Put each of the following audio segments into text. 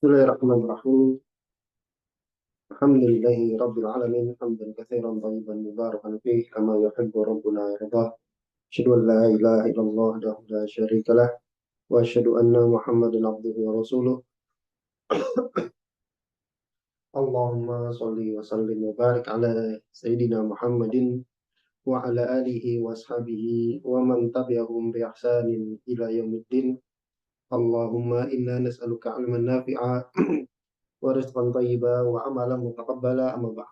Bismillahirrahmanirrahim. Alhamdulillahi rabbil alamin hamdan katsiran thayyiban mubarakan fihi kama yuhibbu rabbuna wa yardah. Asyhadu an la ilaha illallah wahdahu la syarika lah wa asyhadu anna Muhammadan abduhu wa rasuluh. Allahumma shalli wa sallim wa barik ala sayyidina Muhammadin wa ala alihi wa ashabihi wa man tabi'ahum bi ihsanin ila yaumiddin. Allahumma inna nas'aluka ilman nafi'a wa rizqan thayyiba wa amalan mutaqabbala amma ba'd.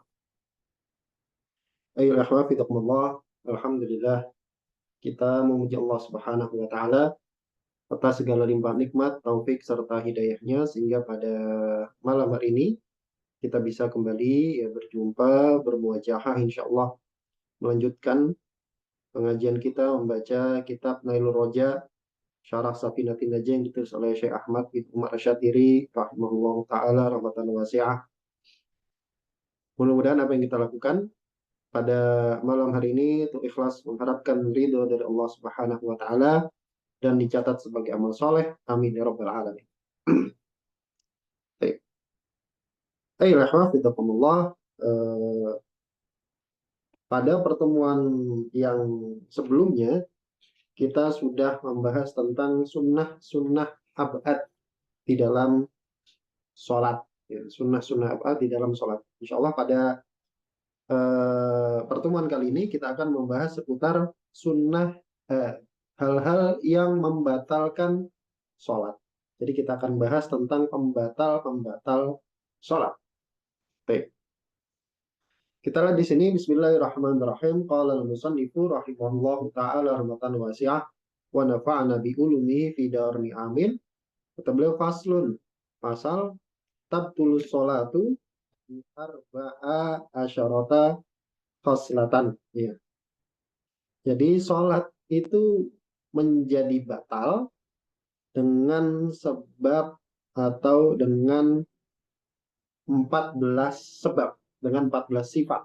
Ayolah fidakumullah. Alhamdulillah, kita memuji Allah Subhanahu wa taala atas segala limpah nikmat, taufik serta hidayahnya sehingga pada malam hari ini kita bisa kembali ya berjumpa, bermuajahah insyaallah melanjutkan pengajian kita membaca kitab Nailur Roja Syarah Safinatin Najah yang ditulis oleh Syekh Ahmad bin Umar Asyatiri rahimahullah taala rahmatan wasi'ah. Mudah-mudahan apa yang kita lakukan pada malam hari ini untuk ikhlas mengharapkan ridho dari Allah Subhanahu wa taala dan dicatat sebagai amal soleh. Amin ya rabbal alamin. Baik. Pada pertemuan yang sebelumnya kita sudah membahas tentang sunnah-sunnah abad di dalam sholat. Ya, sunnah-sunnah abad di dalam sholat. Insya Allah pada pertemuan kali ini kita akan membahas seputar sunnah hal-hal yang membatalkan sholat. Jadi kita akan bahas tentang pembatal-pembatal sholat. Baik. Kita lihat di sini Bismillahirrahmanirrahim. Qala al-musannifu rahimahullahu ta'ala rahmatan wasi'ah wa nafa'ana bi ulumihi fi darni amin. Kata beliau faslun, pasal tabtulus sholatu arba'a asyarata khoslatan. Ya. Jadi sholat itu menjadi batal dengan sebab atau dengan 14 sebab, dengan 14 sifat.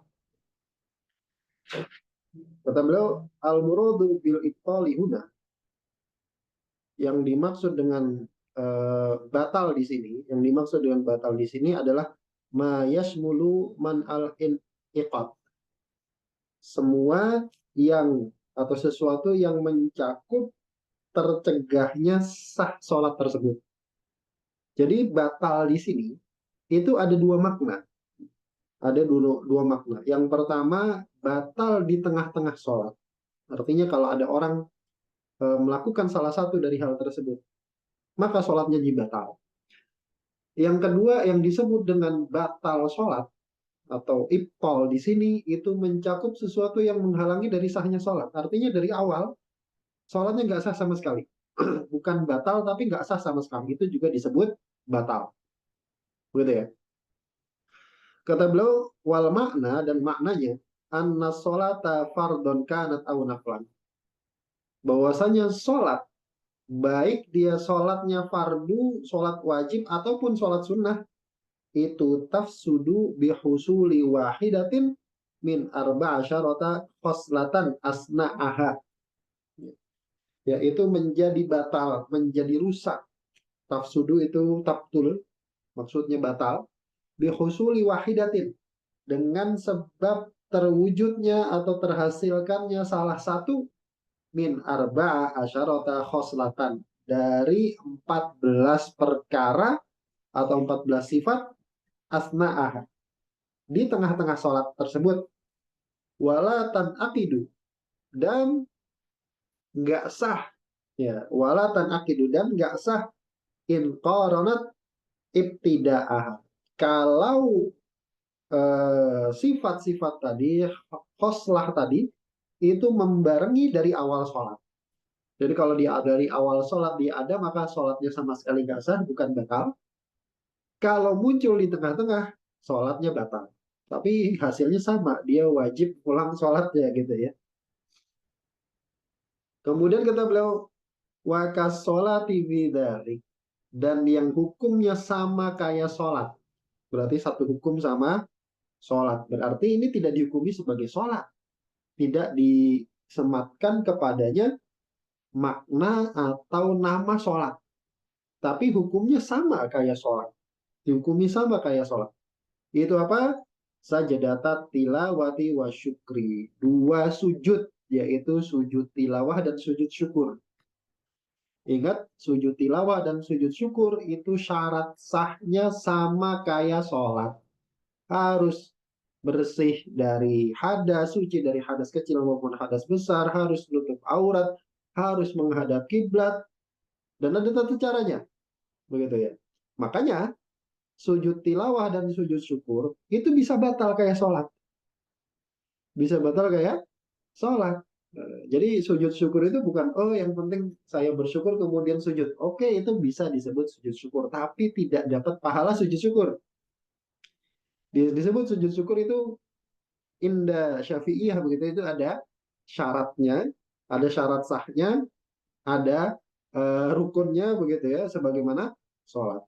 Kata beliau, al-muradu bil ibtali huna, yang dimaksud dengan batal di sini, adalah ma yashmulu man al-inqad. Semua yang atau sesuatu yang mencakup tercegahnya sah sholat tersebut. Jadi batal di sini itu ada dua makna. Ada dua makna. Yang pertama, batal di tengah-tengah sholat. Artinya kalau ada orang melakukan salah satu dari hal tersebut, maka sholatnya jadi batal. Yang kedua, yang disebut dengan batal sholat atau ibtal di sini itu mencakup sesuatu yang menghalangi dari sahnya sholat. Artinya dari awal sholatnya nggak sah sama sekali. Bukan batal tapi nggak sah sama sekali. Itu juga disebut batal. Begitu ya. Kata beliau, wal makna dan maknanya anna sholata fardon kanat au naflan. Bahwasanya sholat, baik dia sholatnya fardu, sholat wajib ataupun sholat sunnah, itu tafsudu bihusuli wahidatin min arba'asyarata khoslatan asna'aha. Yaitu menjadi batal, menjadi rusak. Tafsudu itu tabtul, maksudnya batal. Bihusuli wahidatin, dengan sebab terwujudnya atau terhasilkannya salah satu min arba'a asyarata khoslatan, dari 14 perkara atau 14 sifat asna'ah di tengah-tengah sholat tersebut. Wala tanaqidu, dan nggak sah, ya, wala tanaqidu, dan nggak sah in qaranat ibtida'ah, kalau sifat-sifat tadi, khoslah tadi, itu membarengi dari awal sholat. Jadi kalau dia dari awal sholat dia ada, maka sholatnya sama sekali nggak sah, bukan batal. Kalau muncul di tengah-tengah, sholatnya batal. Tapi hasilnya sama, dia wajib pulang sholatnya gitu ya. Kemudian kata beliau, wakas sholati bidzalik, dan yang hukumnya sama kayak sholat. Berarti satu hukum sama sholat. Berarti ini tidak dihukumi sebagai sholat. Tidak disematkan kepadanya makna atau nama sholat. Tapi hukumnya sama kayak sholat. dihukumi sama kayak sholat. Itu apa? Sajadat tilawati wa syukri. Dua sujud, yaitu sujud tilawah dan sujud syukur. Ingat, sujud tilawah dan sujud syukur itu syarat sahnya sama kayak sholat. Harus bersih dari hadas, suci dari hadas kecil maupun hadas besar, harus nutup aurat, harus menghadap kiblat, dan ada tata caranya. Begitu ya. Makanya, sujud tilawah dan sujud syukur itu bisa batal kayak sholat. Bisa batal kayak sholat. Jadi sujud syukur itu bukan, oh yang penting saya bersyukur kemudian sujud. Oke, itu bisa disebut sujud syukur, tapi tidak dapat pahala sujud syukur. Disebut sujud syukur itu indah Syafi'iyah begitu, itu ada syaratnya, ada syarat sahnya, ada rukunnya begitu ya, sebagaimana sholat.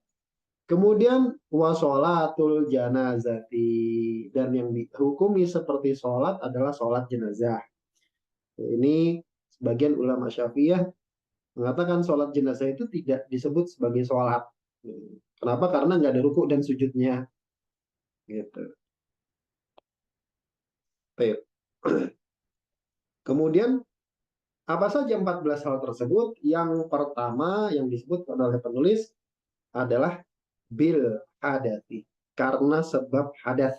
Kemudian wasolatul janazati, dan yang dihukumi seperti sholat adalah sholat jenazah. Ini sebagian ulama Syafi'iyah mengatakan sholat jenazah itu tidak disebut sebagai sholat. Kenapa? Karena nggak ada rukuk dan sujudnya. Gitu. Kemudian apa saja 14 hal tersebut? Yang pertama yang disebut oleh penulis adalah bil hadati, karena sebab hadas.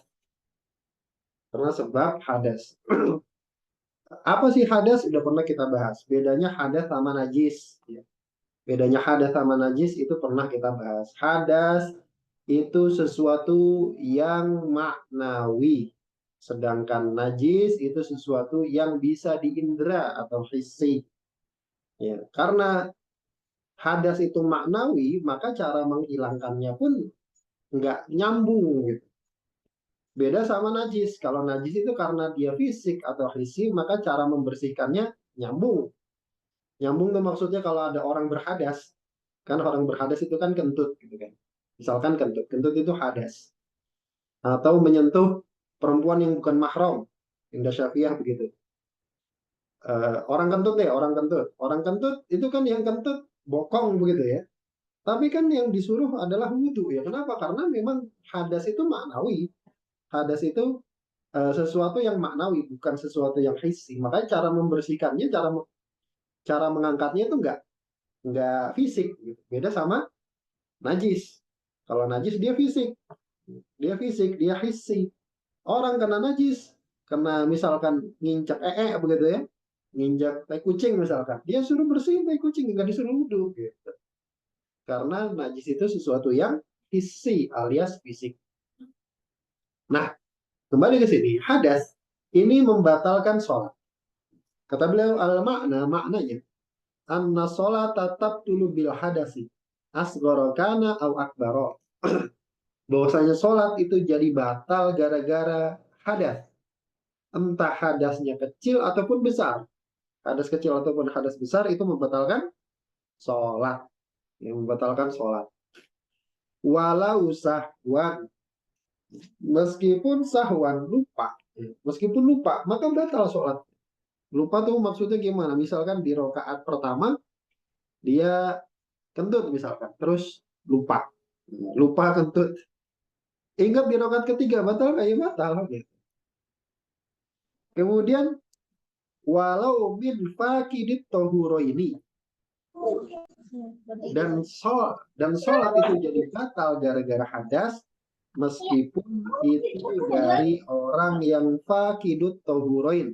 Karena sebab hadas. Apa sih hadas? Sudah pernah kita bahas. Bedanya hadas sama najis. Bedanya hadas sama najis itu pernah kita bahas. Hadas itu sesuatu yang maknawi. Sedangkan najis itu sesuatu yang bisa diindra atau hissi. Ya, karena hadas itu maknawi, maka cara menghilangkannya pun nggak nyambung gitu. Beda sama najis. Kalau najis itu karena dia fisik atau hissi, maka cara membersihkannya nyambung. Nyambung tuh maksudnya kalau ada orang berhadas, kan orang berhadas itu kan kentut gitu kan. Misalkan kentut, kentut itu hadas. Atau menyentuh perempuan yang bukan mahram. Indah Syafi'iyah begitu. Orang kentut deh, orang kentut. Orang kentut itu kan yang kentut bokong begitu ya. Tapi kan yang disuruh adalah wudhu ya. Kenapa? Karena memang hadas itu maknawi. Hadas itu sesuatu yang maknawi, bukan sesuatu yang hissi. Makanya cara membersihkannya, cara mengangkatnya itu nggak fisik. Gitu. Beda sama najis. Kalau najis dia hissi. Orang kena najis, kena misalkan nginjak begitu ya, nginjak tai kucing misalkan, dia suruh bersihin tai kucing, nggak disuruh wudhu. Gitu. Karena najis itu sesuatu yang hissi alias fisik. Nah, kembali ke sini, hadas ini membatalkan sholat. Kata beliau maknanya anna sholat tetap dulu bil hadasi asgorokana au akbaro. Bahwasanya sholat itu jadi batal gara-gara hadas. Entah hadasnya kecil ataupun besar. Hadas kecil ataupun hadas besar itu membatalkan sholat. Yang membatalkan sholat. Walau sahwan. Meskipun sahwan lupa. Meskipun lupa, maka batal sholat. Lupa tuh maksudnya gimana? Misalkan di rokaat pertama, dia kentut misalkan. Terus lupa. Lupa kentut. Ingat di rokaat ketiga, batal kayak batal. Gitu. Kemudian, walau min fakidit tohuro ini. Dan sholat itu jadi batal gara-gara hadas, meskipun itu dari orang yang fakidut tohuroin.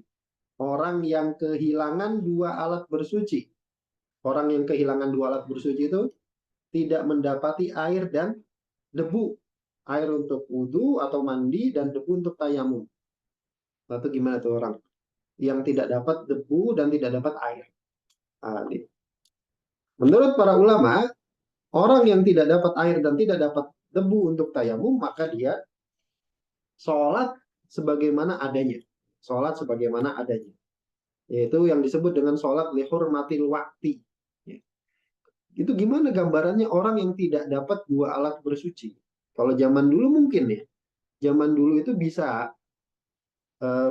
Orang yang kehilangan dua alat bersuci. Orang yang kehilangan dua alat bersuci itu tidak mendapati air dan debu. Air untuk wudhu atau mandi dan debu untuk tayamum. Lalu gimana tuh orang yang tidak dapat debu dan tidak dapat air? Menurut para ulama, orang yang tidak dapat air dan tidak dapat debu untuk tayamum, maka dia sholat sebagaimana adanya. Sholat sebagaimana adanya. Yaitu yang disebut dengan sholat lihurmatil wakti. Itu gimana gambarannya orang yang tidak dapat dua alat bersuci? Kalau zaman dulu mungkin ya. Zaman dulu itu bisa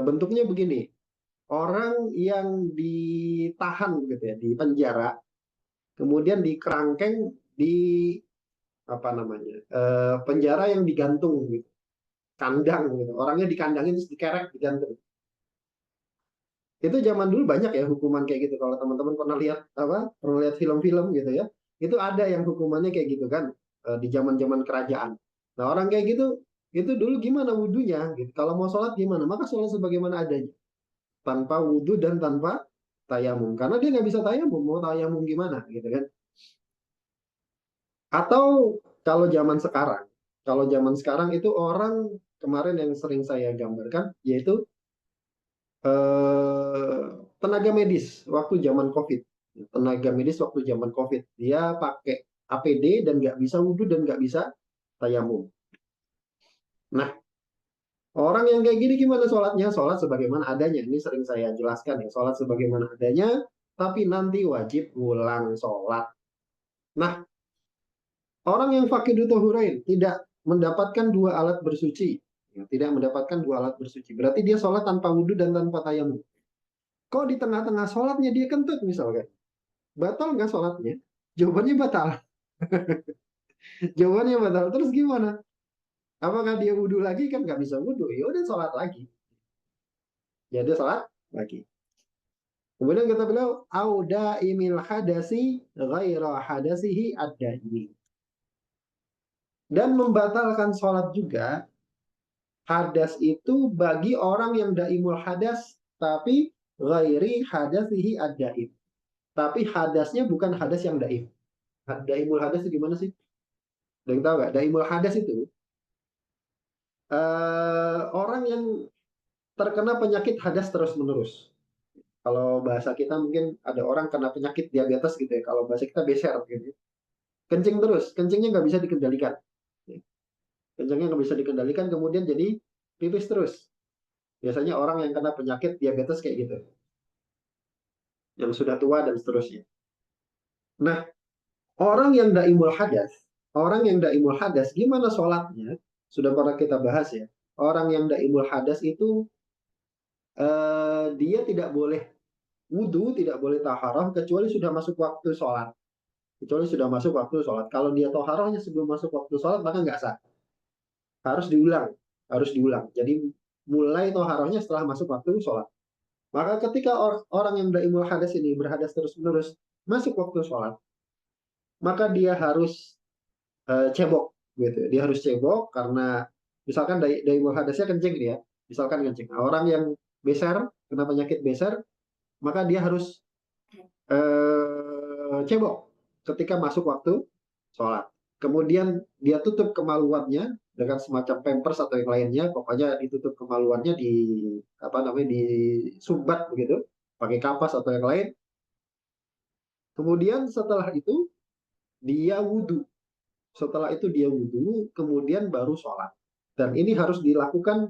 bentuknya begini. Orang yang ditahan gitu ya, di penjara, kemudian dikerangkeng di apa namanya, penjara yang digantung gitu, kandang gitu. Orangnya dikandangin terus dikerek digantung. Itu zaman dulu banyak ya hukuman kayak gitu. Kalau teman-teman pernah lihat apa, pernah lihat film-film gitu ya, itu ada yang hukumannya kayak gitu kan, di zaman-zaman kerajaan. Nah orang kayak gitu itu dulu gimana wudhunya gitu. Kalau mau sholat gimana? Maka sholat sebagaimana adanya, tanpa wudhu dan tanpa tayamum. Karena dia nggak bisa tayamum, mau tayamum gimana gitu kan? Atau kalau zaman sekarang itu orang kemarin yang sering saya gambarkan yaitu eh, tenaga medis waktu zaman COVID. Tenaga medis waktu zaman COVID, dia pakai APD dan nggak bisa wudhu dan nggak bisa tayamum. Nah, orang yang kayak gini gimana sholatnya? Sholat sebagaimana adanya. Ini sering saya jelaskan ya, sholat sebagaimana adanya, tapi nanti wajib ulang sholat. Nah, orang yang fakidu tohurain tidak mendapatkan dua alat bersuci, ya, tidak mendapatkan dua alat bersuci. Berarti dia sholat tanpa wudhu dan tanpa tayamum. Kok di tengah-tengah sholatnya dia kentut misalkan? Batal nggak sholatnya? Jawabannya batal. Jawabannya batal. Terus gimana? Apakah dia wudhu lagi? Kan nggak bisa wudhu. Ya udah sholat lagi. Jadi sholat lagi. Kemudian kata beliau, auda imil hadasi ghaira hadasihi ad-daimi. Dan membatalkan sholat juga hadas itu bagi orang yang daimul hadas tapi ghairi hadasihi ad-daim. Tapi hadasnya bukan hadas yang daim. Daimul hadas itu gimana sih? Ada yang tahu nggak? Daimul hadas itu orang yang terkena penyakit hadas terus-menerus. Kalau bahasa kita mungkin ada orang kena penyakit diabetes gitu ya. Kalau bahasa kita beser gitu. Kencing terus, kencingnya nggak bisa dikendalikan. Kencingnya nggak bisa dikendalikan, kemudian jadi pipis terus. Biasanya orang yang kena penyakit diabetes kayak gitu, yang sudah tua dan seterusnya. Nah, orang yang daimul hadas, gimana sholatnya? Sudah pernah kita bahas ya. Orang yang daimul hadas itu dia tidak boleh wudhu, tidak boleh taharah kecuali sudah masuk waktu sholat. Kecuali sudah masuk waktu sholat. Kalau dia taharahnya sebelum masuk waktu sholat maka nggak sah. Harus diulang, harus diulang. Jadi mulai taharahnya setelah masuk waktu sholat. Maka ketika orang yang daimul hadas ini berhadas terus-menerus masuk waktu sholat, maka dia harus cebok gitu. Dia harus cebok karena misalkan daimul hadasnya kencing dia, misalkan kencing. Nah, orang yang beser, kena penyakit beser, maka dia harus cebok ketika masuk waktu sholat. Kemudian dia tutup kemaluannya dengan semacam pampers atau yang lainnya, pokoknya ditutup kemaluannya di apa namanya di sumbat begitu, pakai kapas atau yang lain. Kemudian setelah itu dia wudhu. Setelah itu dia wudhu, kemudian baru sholat. Dan ini harus dilakukan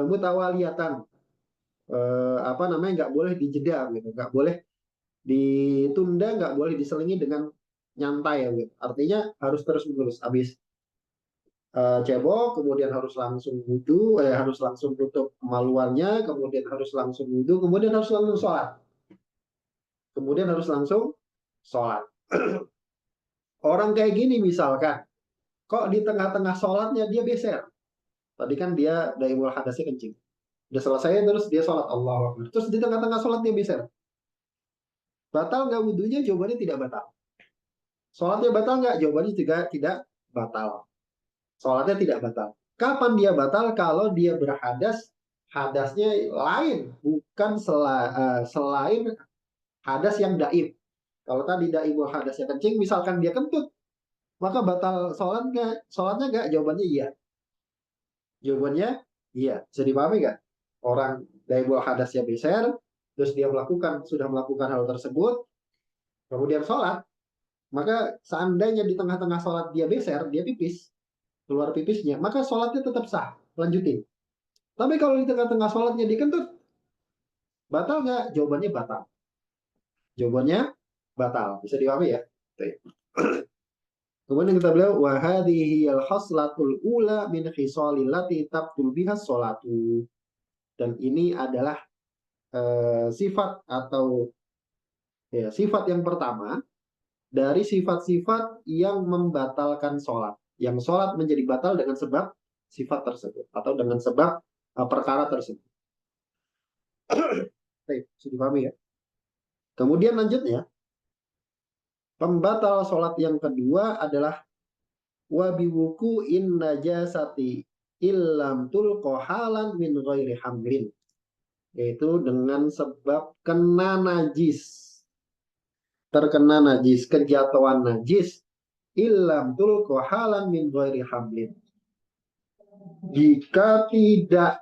mutawaliatan. Apa namanya nggak boleh dijeda gitu, nggak boleh ditunda, nggak boleh diselingi dengan nyantai ya gitu. Artinya harus terus menerus. Habis cebok, kemudian harus langsung wudhu, harus langsung tutup kemaluannya, kemudian harus langsung wudhu, kemudian harus langsung sholat. Kemudian harus langsung sholat. Orang kayak gini misalkan, kok di tengah-tengah sholatnya dia beser. Tadi kan dia daimul hadasnya kencing. Udah selesai terus dia sholat Allah. Terus di tengah-tengah sholat dia beser. Batal nggak wudhunya? Jawabannya tidak batal. Sholatnya batal nggak? Jawabannya juga tidak batal. Sholatnya tidak batal. Kapan dia batal? Kalau dia berhadas, hadasnya lain, bukan selain hadas yang daib. Kalau tadi daibul hadasnya kencing, misalkan dia kentut, maka batal sholatnya, sholatnya nggak? Jawabannya iya. Jawabannya iya. Bisa dipahami nggak? Orang daibul hadasnya beser, terus dia sudah melakukan hal tersebut, kemudian sholat, maka seandainya di tengah-tengah sholat dia beser, dia pipis, keluar pipisnya, maka sholatnya tetap sah, lanjutin. Tapi kalau di tengah-tengah sholatnya dikentut, batal nggak? Jawabannya batal. Jawabannya batal. Bisa dipahami ya? Kemudian kita bilang wahadihi al haslatul ula min khisalillati tabtul biha sholatu. Dan ini adalah sifat atau ya, sifat yang pertama dari sifat-sifat yang membatalkan sholat. Yang sholat menjadi batal dengan sebab sifat tersebut atau dengan sebab perkara tersebut. Baik, sudah dipahami ya. Kemudian lanjutnya, pembatal sholat yang kedua adalah wabiwuku in najasati illam tulqo halan min ghairi hamlin, yaitu dengan sebab kena najis, terkena najis, kejatuhan najis, illam tulqo halan min ghairi hamlin, jika tidak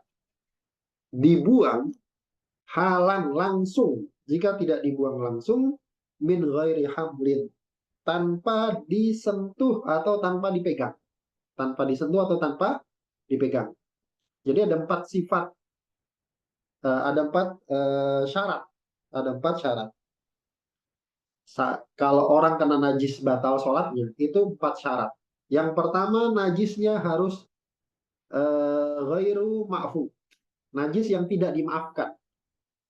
dibuang halan langsung, jika tidak dibuang langsung, min ghairi hamlin, tanpa disentuh atau tanpa dipegang, tanpa disentuh atau tanpa dipegang. Jadi ada 4 sifat, ada 4 syarat, ada 4 syarat. Kalau orang kena najis batal sholatnya, itu 4 syarat. Yang pertama, najisnya harus ghairu ma'fu, najis yang tidak dimaafkan.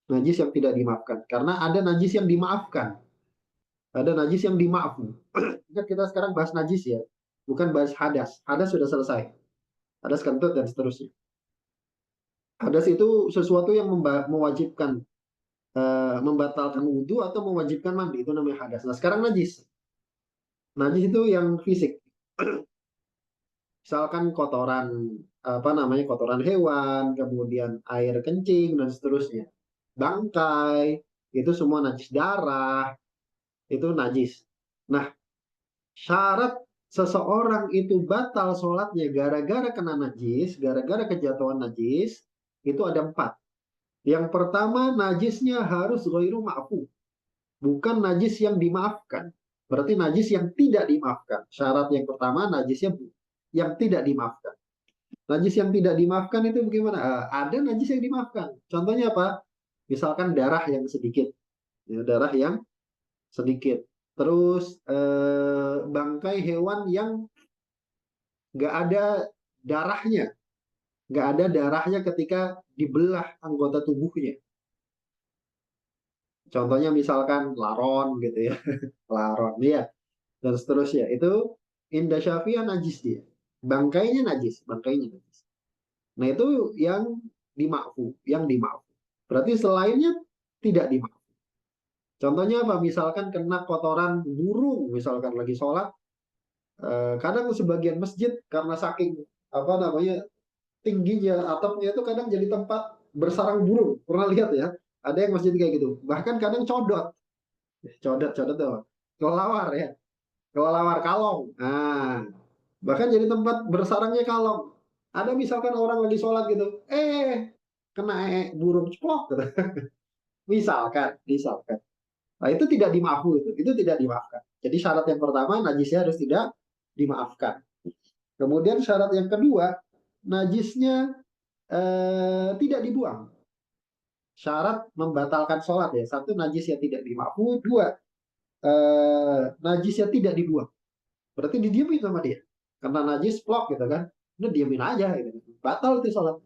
Najis yang tidak dimaafkan. Karena ada najis yang dimaafkan. Ada najis yang dimaafkan. Kita sekarang bahas najis ya. Bukan bahas hadas. Hadas sudah selesai. Hadas kentut dan seterusnya. Hadas itu sesuatu yang mewajibkan, membatalkan wudhu atau mewajibkan mandi. Itu namanya hadas. Nah sekarang najis. Najis itu yang fisik. Misalkan kotoran, kotoran hewan, kemudian air kencing dan seterusnya. Bangkai, itu semua najis, darah, itu najis. Nah, syarat seseorang itu batal sholatnya gara-gara kena najis, gara-gara kejatuhan najis, itu ada 4. Yang pertama, najisnya harus ghairu ma'fu, bukan najis yang dimaafkan. Berarti najis yang tidak dimaafkan. Syarat yang pertama, najisnya yang tidak dimaafkan. Najis yang tidak dimaafkan itu bagaimana? Ada najis yang dimaafkan. Contohnya apa? Misalkan darah yang sedikit. Ya, darah yang sedikit. Terus bangkai hewan yang nggak ada darahnya. Nggak ada darahnya ketika dibelah anggota tubuhnya. Contohnya misalkan laron gitu ya. Laron, ya. Dan seterusnya. Itu indah syafi'ah najis dia. Bangkainya najis. Bangkainya najis. Nah itu yang dimaafkan. Yang dimaafkan. Berarti selainnya tidak dimaafkan. Contohnya apa? Misalkan kena kotoran burung, misalkan lagi sholat, kadang sebagian masjid karena saking tingginya atapnya itu kadang jadi tempat bersarang burung. Pernah lihat ya? Ada yang masjid kayak gitu. Bahkan kadang codot tuh, kelelawar ya, kelelawar kalong. Nah, bahkan jadi tempat bersarangnya kalong. Ada misalkan orang lagi sholat gitu, kena burung ceplok gitu. Misalkan. Nah, itu tidak dimaafkan, itu tidak dimaafkan. Jadi syarat yang pertama, najisnya harus tidak dimaafkan. Kemudian syarat yang kedua, najisnya tidak dibuang. Syarat membatalkan sholat ya. Satu, najisnya tidak dimaafkan. Dua, najisnya tidak dibuang. Berarti didiemin sama dia. Karena najis plok gitu kan. Udah diemin aja gitu. Batal itu sholat.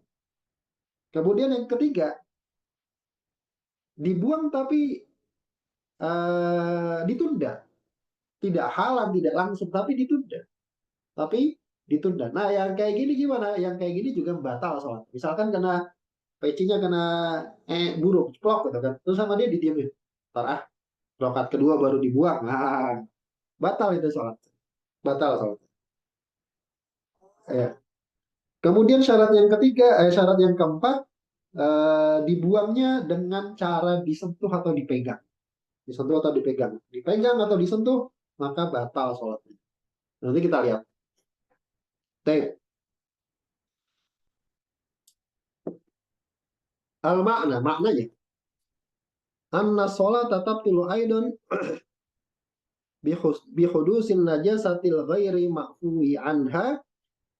Kemudian yang ketiga, dibuang tapi ditunda. Tidak halal, tidak langsung, tapi ditunda. Tapi ditunda. Nah, yang kayak gini gimana? Yang kayak gini juga batal sholat. Misalkan kena pecinya kena buruk, ceplok gitu kan. Terus sama dia didiemin. Ntar rokat kedua baru dibuang. Nah, batal itu sholat. Batal sholat. Ya. Kemudian syarat yang ketiga, syarat yang keempat, dibuangnya dengan cara disentuh atau dipegang. Disentuh atau dipegang. Dipegang atau disentuh, maka batal sholatnya. Nanti kita lihat. T. Al-makna, maknanya. Anna sholat tetap tulu aidon bihudusin najasatil ghairi ma'fuwi anha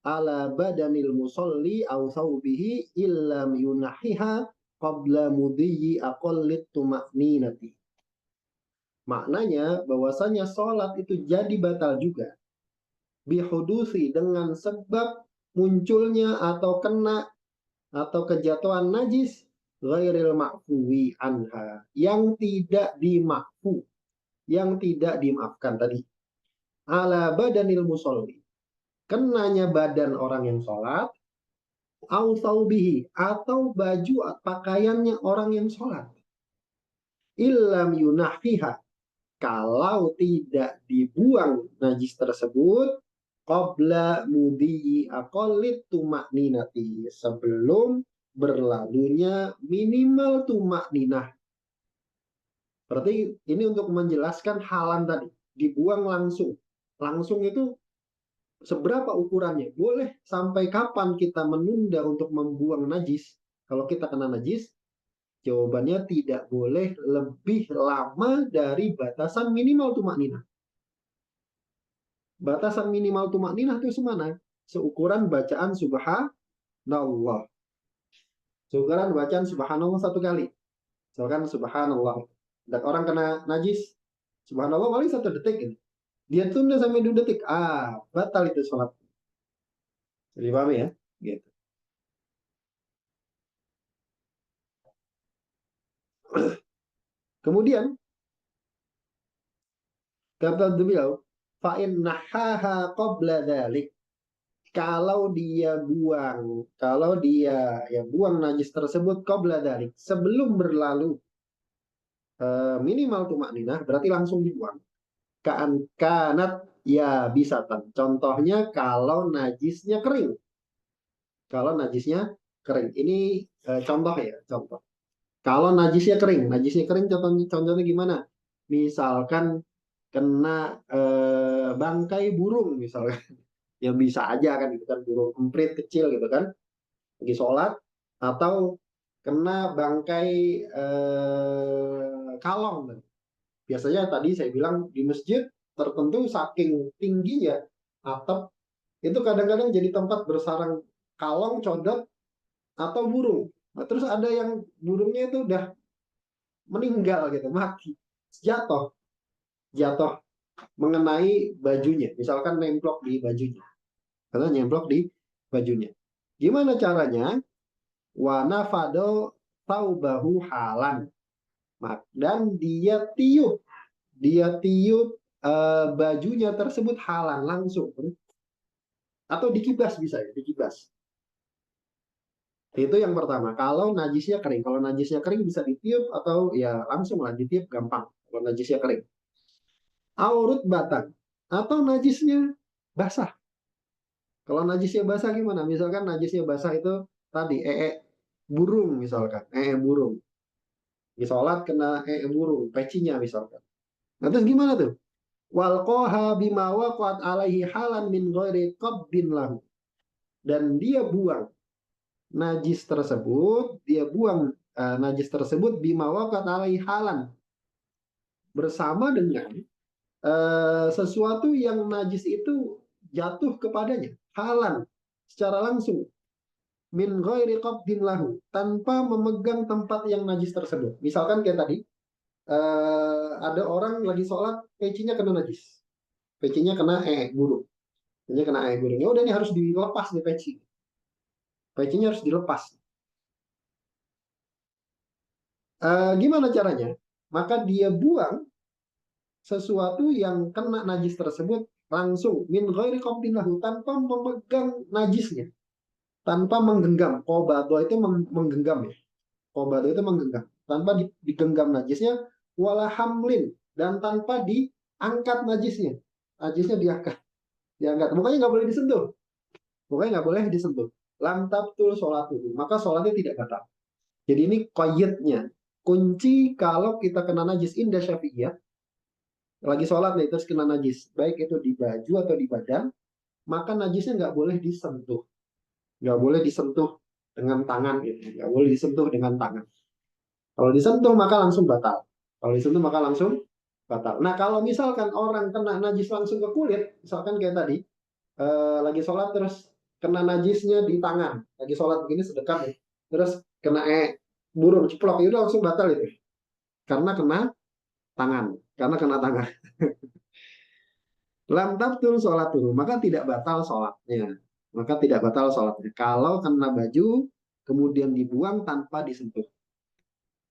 ala badanil musalli au thawbihi illam yunahiha qabla mudhiyi aqallit tuma'ninati. Maknanya bahwasanya sholat itu jadi batal juga bihudusi dengan sebab munculnya atau kena atau kejatuhan najis ghairil ma'fuwi anha, yang tidak dimakfu, yang tidak dimaafkan tadi. Ala badanil musolli, kenanya badan orang yang sholat, au thawbihi, atau baju pakaiannya orang yang sholat. Illam yunahiha, kalau tidak dibuang najis tersebut, qabla mudhi'i aqallit tumakninati, sebelum berlalunya minimal tumakninah. Berarti ini untuk menjelaskan halan tadi, dibuang langsung. Langsung itu seberapa ukurannya? Boleh sampai kapan kita menunda untuk membuang najis? Kalau kita kena najis, jawabannya tidak boleh lebih lama dari batasan minimal tumakninah. Batasan minimal tumakninah itu semana? Seukuran bacaan subhanallah. Seukuran bacaan subhanallah satu kali. Misalkan subhanallah. Dan orang kena najis, subhanallah paling 1 detik gitu. Dia tunda sampai 2 detik. Batal itu sholat. Jadi paham ya? Gitu. Kemudian kata beliau, fa'in nahaha qabla dzalik. Kalau dia buang najis tersebut qabla dzalik, sebelum berlalu minimal tumakninah, berarti langsung dibuang. Kanat ya bisa kan. Contohnya kalau najisnya kering. Kalau najisnya kering. Ini contoh ya, contoh. Kalau najisnya kering contohnya gimana? Misalkan kena bangkai burung misalkan. Ya bisa aja kan itu kan burung emprit kecil gitu kan. Lagi sholat atau kena bangkai kalong. Biasanya tadi saya bilang di masjid tertentu saking tingginya atap itu kadang-kadang jadi tempat bersarang kalong, codot, atau burung. Nah, terus ada yang burungnya itu udah meninggal gitu, mati, jatuh, jatuh mengenai bajunya, misalkan nemplok di bajunya, karena nemplok di bajunya. Gimana caranya? Wana fado taubahu halan, dan dia tiup bajunya tersebut halan langsung, atau dikibas bisa ya, dikibas. Itu yang pertama. Kalau najisnya kering, kalau najisnya kering bisa ditiup atau ya langsung lah ditiup gampang. Kalau najisnya kering. Aurut batang atau najisnya basah. Kalau najisnya basah gimana? Misalkan najisnya basah itu tadi burung misalkan, burung. Di sholat kena burung, pecinya misalkan. Nah, terus gimana tuh? Walqoha bima waqat alaihi halan min ghairi qabbin lahu. Dan dia buang najis tersebut, najis tersebut bima waqat alaihi halan, bersama dengan sesuatu yang najis itu jatuh kepadanya, halan, secara langsung, min ghairi qabdin lahu, tanpa memegang tempat yang najis tersebut. Misalkan kayak tadi, ada orang lagi sholat, pecinya kena najis, pecinya kena burung, pecinya kena burung. Ya udah, ini harus dilepas nih peci, pecinya harus dilepas. Gimana caranya? Maka dia buang sesuatu yang kena najis tersebut langsung min ghairi qabdin lahu, tanpa memegang najisnya, tanpa menggenggam. Qobado itu menggenggam ya. Qobado itu menggenggam. Tanpa digenggam najisnya, wala hamlin, dan tanpa diangkat najisnya. Najisnya diangkat. Diangkat. Pokoknya nggak boleh disentuh. Pokoknya nggak boleh disentuh. Lam tabtul sholatuhu. Maka sholatnya tidak batal. Jadi ini qayyidnya. Kunci kalau kita kena najis indah syafi'iyah, lagi sholat nih terus kena najis, baik itu di baju atau di badan, maka najisnya nggak boleh disentuh. Nggak boleh disentuh dengan tangan gitu. Nggak boleh disentuh dengan tangan. Kalau disentuh maka langsung batal. Kalau disentuh maka langsung batal. Nah, kalau misalkan orang kena najis langsung ke kulit, misalkan kayak tadi, lagi sholat terus kena najisnya di tangan, lagi sholat begini sedekap nih, terus kena burung ceplok, itu langsung batal itu. Karena kena tangan. Karena kena tangan. Lam tabtul sholatuhu, maka tidak batal sholatnya. Maka tidak batal sholatnya. Kalau kena baju, kemudian dibuang tanpa disentuh.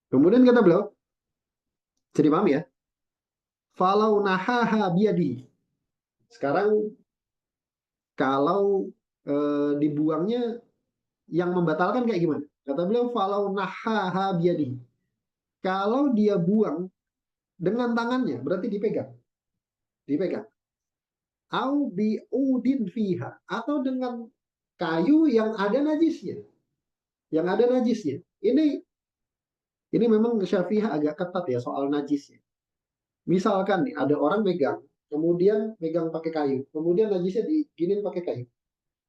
Kemudian kata beliau, jadi paham ya? falau nahaha biyadi. Sekarang kalau dibuangnya yang membatalkan kayak gimana? Kata beliau falau nahaha biyadi. Kalau dia buang dengan tangannya berarti dipegang, dipegang. Au biudin fiha, atau dengan kayu yang ada najisnya, yang ada najisnya. Ini memang Syafi'iyah agak ketat ya soal najisnya. Misalkan nih ada orang megang, kemudian megang pakai kayu, kemudian najisnya diginin pakai kayu,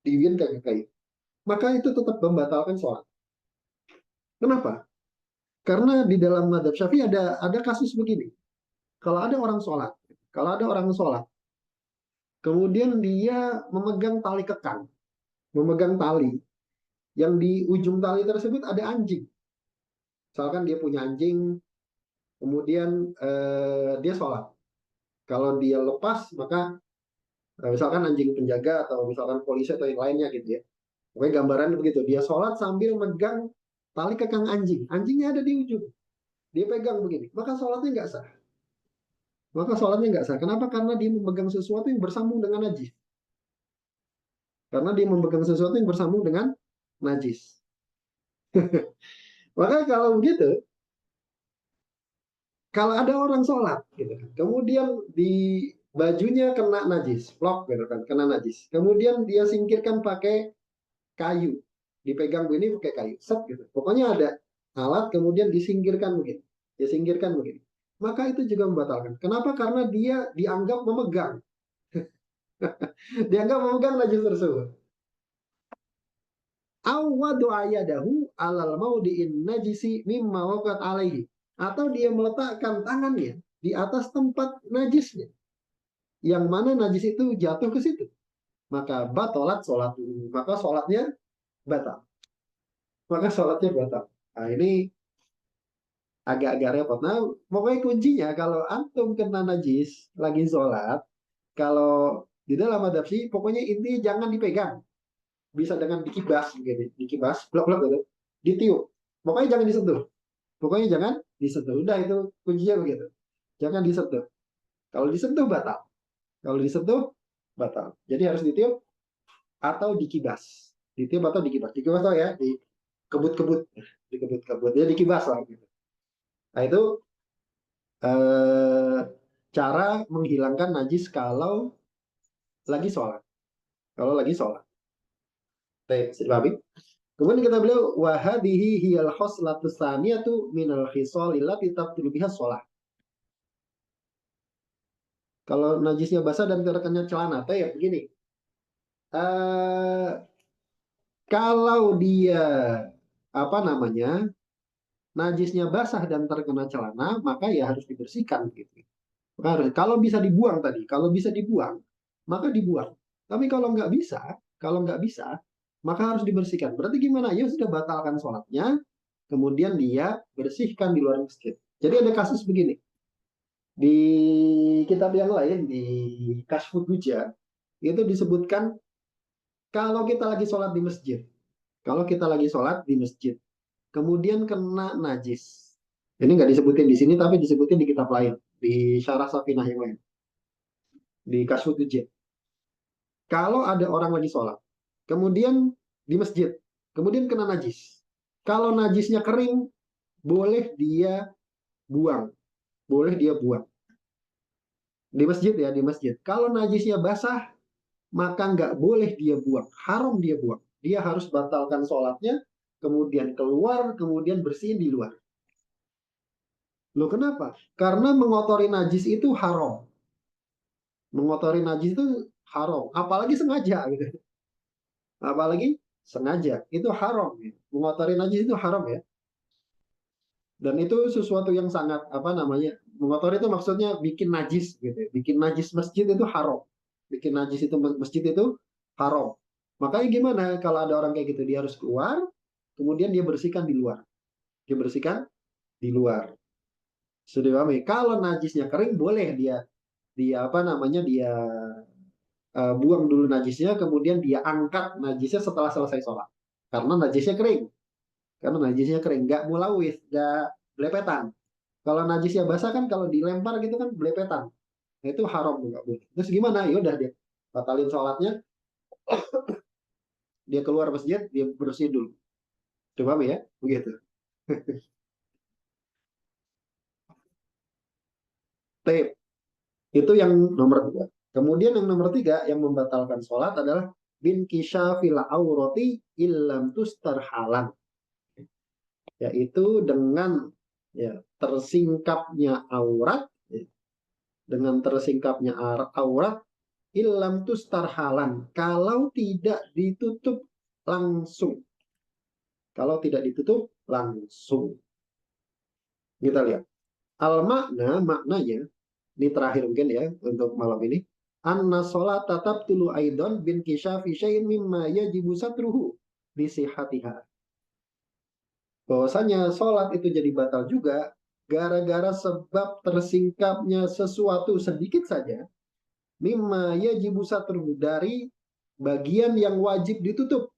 diginin pakai kayu, maka itu tetap membatalkan sholat. Kenapa? Karena di dalam madhab Syafi'i ada kasus begini. Kalau ada orang sholat, kalau ada orang sholat, kemudian dia memegang tali kekang, memegang tali, yang di ujung tali tersebut ada anjing. Misalkan dia punya anjing, kemudian dia sholat. Kalau dia lepas, maka misalkan anjing penjaga atau misalkan polisi atau yang lainnya gitu ya. Pokoknya gambaran begitu. Dia sholat sambil megang tali kekang anjing. Anjingnya ada di ujung. Dia pegang begini. Maka sholatnya nggak sah. Maka sholatnya nggak sah. Kenapa? Karena dia memegang sesuatu yang bersambung dengan najis. Karena dia memegang sesuatu yang bersambung dengan najis. Maka kalau begitu, kalau ada orang sholat, gitu, kemudian di bajunya kena najis, vlog gitu kan, kena najis. Kemudian dia singkirkan pakai kayu, dipegang begini pakai kayu, set gitu. Pokoknya ada alat, kemudian disingkirkan begini, disingkirkan begini. Maka itu juga membatalkan. Kenapa? Karena dia dianggap memegang, dianggap memegang najis tersebut. Awwadu ayadahu alal maudiin najisi mimma waqat alaihi, atau dia meletakkan tangannya di atas tempat najisnya, yang mana najis itu jatuh ke situ, maka batalat sholat, maka sholatnya batal, maka sholatnya batal. Nah, ini agak-agak repot. Nah, pokoknya kuncinya kalau antum kena najis lagi sholat, kalau di dalam adab sih, pokoknya intinya jangan dipegang. Bisa dengan dikibas, gitu, dikibas, blok-blok gitu, ditiup. Pokoknya jangan disentuh. Pokoknya jangan disentuh. Udah itu kuncinya begitu. Jangan disentuh. Kalau disentuh batal. Kalau disentuh batal. Jadi harus ditiup atau dikibas. Ditiup atau dikibas. Dikibas tau ya, dikebut-kebut, dikebut-kebut. Ya dikibas lah gitu. Nah itu eh, cara menghilangkan najis kalau lagi sholat. Kalau lagi sholat. Dipahami? Kemudian kita beliau wahadihi hiyal khoslatus saniyatu minal khisalil lati tabtilu biha sholat. Kalau najisnya basah dan terkena celana, teh ya begini. Eh, kalau dia apa namanya najisnya basah dan terkena celana, maka ya harus dibersihkan gitu. Harus. Kalau bisa dibuang tadi, kalau bisa dibuang, maka dibuang. Tapi kalau nggak bisa, maka harus dibersihkan. Berarti gimana? Ya sudah batalkan sholatnya, kemudian dia bersihkan di luar masjid. Jadi ada kasus begini. Di kitab yang lain, di Kashfut Huja, itu disebutkan kalau kita lagi sholat di masjid, kalau kita lagi sholat di masjid, kemudian kena najis. Ini nggak disebutin di sini, tapi disebutin di kitab lain, di Syarah Safinah yang lain, di Kashfut Huja. Kalau ada orang lagi sholat, kemudian di masjid, kemudian kena najis. Kalau najisnya kering, boleh dia buang, boleh dia buang. Di masjid ya, di masjid. Kalau najisnya basah, maka nggak boleh dia buang, haram dia buang. Dia harus batalkan sholatnya, kemudian keluar, kemudian bersihin di luar. Loh kenapa? Karena mengotori najis itu haram. Mengotori najis itu haram, apalagi sengaja gitu. Apalagi sengaja, itu haram. Mengotori najis itu haram ya. Dan itu sesuatu yang sangat apa namanya? Mengotori itu maksudnya bikin najis gitu. Bikin najis masjid itu haram. Bikin najis itu masjid itu haram. Makanya gimana kalau ada orang kayak gitu, dia harus keluar, kemudian dia bersihkan di luar. Dia bersihkan di luar. Sudah paham ya? Kalau najisnya kering boleh dia apa namanya dia buang dulu najisnya, kemudian dia angkat najisnya setelah selesai sholat. Karena najisnya kering. Karena najisnya kering, nggak mulawis, nggak belepetan. Kalau najisnya basah kan kalau dilempar gitu kan belepetan. Nah, itu haram, nggak boleh. Terus gimana? Ya udah dia batalin sholatnya, dia keluar masjid, dia bersih dulu. Coba ya, begitu. Tape. Itu yang nomor dua. Kemudian yang nomor tiga yang membatalkan sholat adalah bin kisyafil aurati illam tustar halan, yaitu dengan ya, tersingkapnya aurat, ya, dengan tersingkapnya aurat illam tustar halan, kalau tidak ditutup langsung, kalau tidak ditutup langsung. Kita lihat al maknanya ini terakhir mungkin ya untuk malam ini. Anna sholat tatap tulu aidon bin kisyafi syai'in mimma yajibu satruhu lisihatiha. Bahwasanya sholat itu jadi batal juga gara-gara sebab tersingkapnya sesuatu sedikit saja mimma yajibu satruhu, dari bagian yang wajib ditutup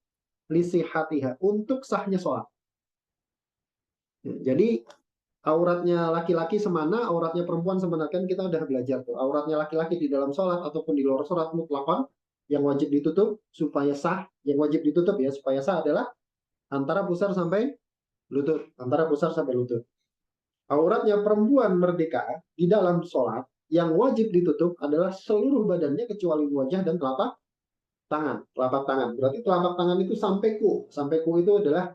lisihatiha, untuk sahnya sholat. Jadi auratnya laki-laki semana, auratnya perempuan semana, kan kita udah belajar tuh. Auratnya laki-laki di dalam sholat ataupun di luar sholat mutlakon yang wajib ditutup supaya sah, yang wajib ditutup ya supaya sah adalah antara pusar sampai lutut, antara pusar sampai lutut. Auratnya perempuan merdeka di dalam sholat yang wajib ditutup adalah seluruh badannya kecuali wajah dan telapak tangan. Telapak tangan berarti telapak tangan itu sampai ku. Sampai ku itu adalah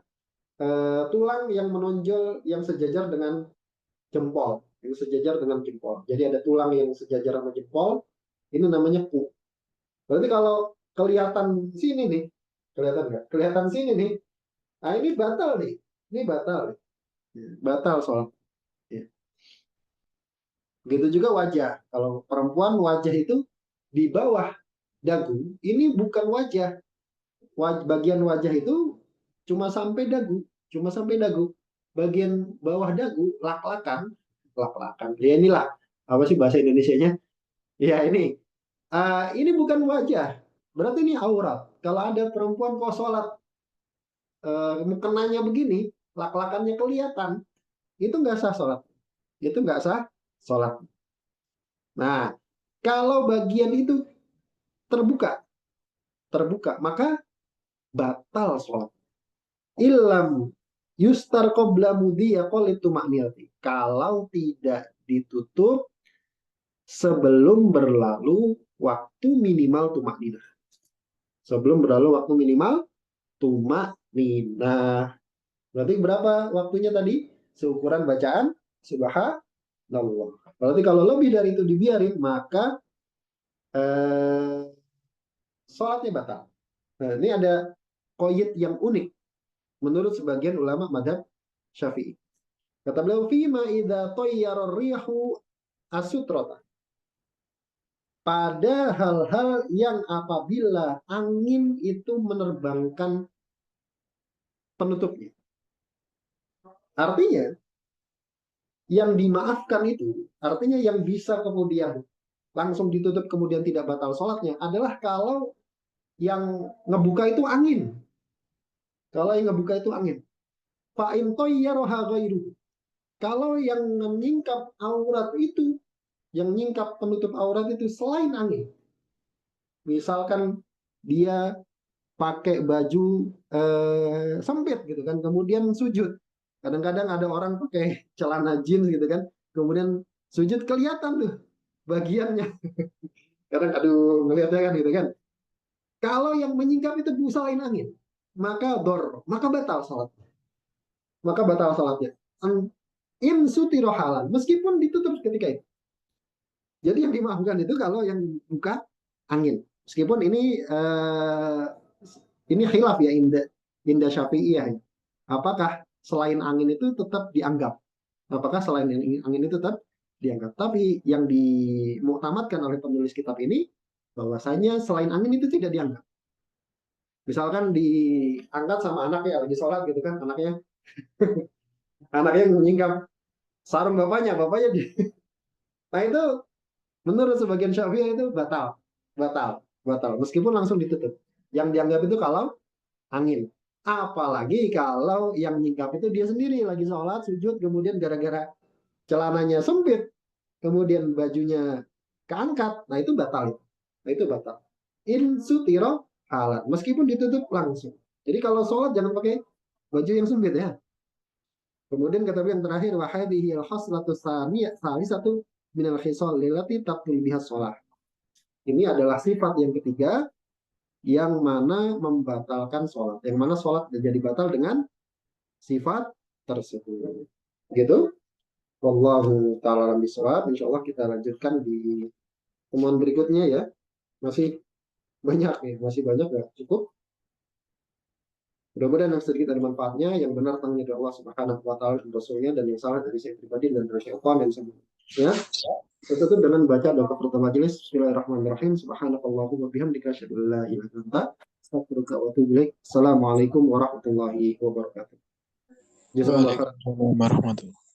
tulang yang menonjol yang sejajar dengan jempol, yang sejajar dengan jempol. Jadi ada tulang yang sejajar sama jempol, ini namanya ku. Berarti kalau kelihatan sini nih, kelihatan nggak? Kelihatan sini nih, nah ini batal nih, ini batal nih. Batal sholat. Ya. Begitu juga wajah. Kalau perempuan wajah itu di bawah dagu, ini bukan wajah. Bagian wajah itu cuma sampai dagu, cuma sampai dagu. Bagian bawah dagu, lak-lakan, lak-lakan. Ya inilah apa sih bahasa Indonesianya? Ya ini bukan wajah, berarti ini aurat. Kalau ada perempuan kok sholat mukenanya begini, lak-lakannya kelihatan, itu nggak sah sholat. Itu nggak sah sholat. Nah, kalau bagian itu terbuka, maka batal sholat. Ilam yustar qabla mudhiyaqal itu makniyati. Kalau tidak ditutup sebelum berlalu waktu minimal tumak ninah. Sebelum berlalu waktu minimal tumak ninah. Berarti berapa waktunya tadi? Seukuran bacaan subhanallah. Berarti kalau lebih dari itu dibiarin, maka sholatnya batal. Nah, ini ada koyit yang unik menurut sebagian ulama madhab Syafi'i. Kata beliau, fima idza tayyara rihu asutrata. Pada hal-hal yang apabila angin itu menerbangkan penutupnya. Artinya, yang dimaafkan itu, artinya yang bisa kemudian langsung ditutup kemudian tidak batal sholatnya adalah kalau yang ngebuka itu angin. Kalau yang ngebuka itu angin. Fa'in toyyaroha ghairuhu. Kalau yang menyingkap aurat itu, yang menyingkap penutup aurat itu selain angin. Misalkan dia pakai baju sempit gitu kan, kemudian sujud. Kadang-kadang ada orang pakai celana jeans gitu kan, kemudian sujud kelihatan tuh bagiannya. Kadang aduh ngelihatnya kan gitu kan. Kalau yang menyingkap itu selain angin, maka batal salat. Maka batal salatnya. In sutiro halal, meskipun ditutup ketika itu. Jadi yang dimaafkan itu kalau yang buka angin. Meskipun ini khilaf ya inda Syafi'iyah. Apakah selain angin itu tetap dianggap? Apakah selain angin itu tetap dianggap? Tapi yang dimuktamadkan oleh penulis kitab ini bahwasanya selain angin itu tidak dianggap. Misalkan diangkat sama anak ya lagi sholat gitu kan, anaknya menyingkap sarung bapaknya di. Nah itu menurut sebagian Syafi'i itu batal, batal. Meskipun langsung ditutup. Yang dianggap itu kalau angin. Apalagi kalau yang nyingkap itu dia sendiri lagi sholat, sujud, kemudian gara-gara celananya sempit, kemudian bajunya keangkat. Nah itu batal itu. Nah itu batal. In sutiro halat. Meskipun ditutup langsung. Jadi kalau sholat jangan pakai baju yang sempit ya. Kemudian kata yang terakhir wahadihi al-haslatu satu minal khisal lillati tabtul biha sholat. Ini adalah sifat yang ketiga yang mana membatalkan sholat. Yang mana sholat jadi batal dengan sifat tersebut. Gitu. Wallahu ta'ala alam bisawab. Insyaallah kita lanjutkan di temuan berikutnya ya. Masih banyak ya, masih banyak ya. Cukup. Mudah-mudahan yang sedikit ada manfaatnya, yang benar tentang dari Allah Subhanahu wa taala dan Rasulnya, dan yang salah dari saya pribadi dan dari syaitan dan sebagainya. Tertutup dengan baca doa kafaratul majelis. Bismillahirrahmanirrahim. Subhanakallahumma bihamdika asyhadu an la ilaha illa anta astaghfiruka wa atubu ilaik. Assalamualaikum warahmatullahi wabarakatuh. Jazakallahu khairan. Waalaikumsalam warahmatullahi wabarakatuh.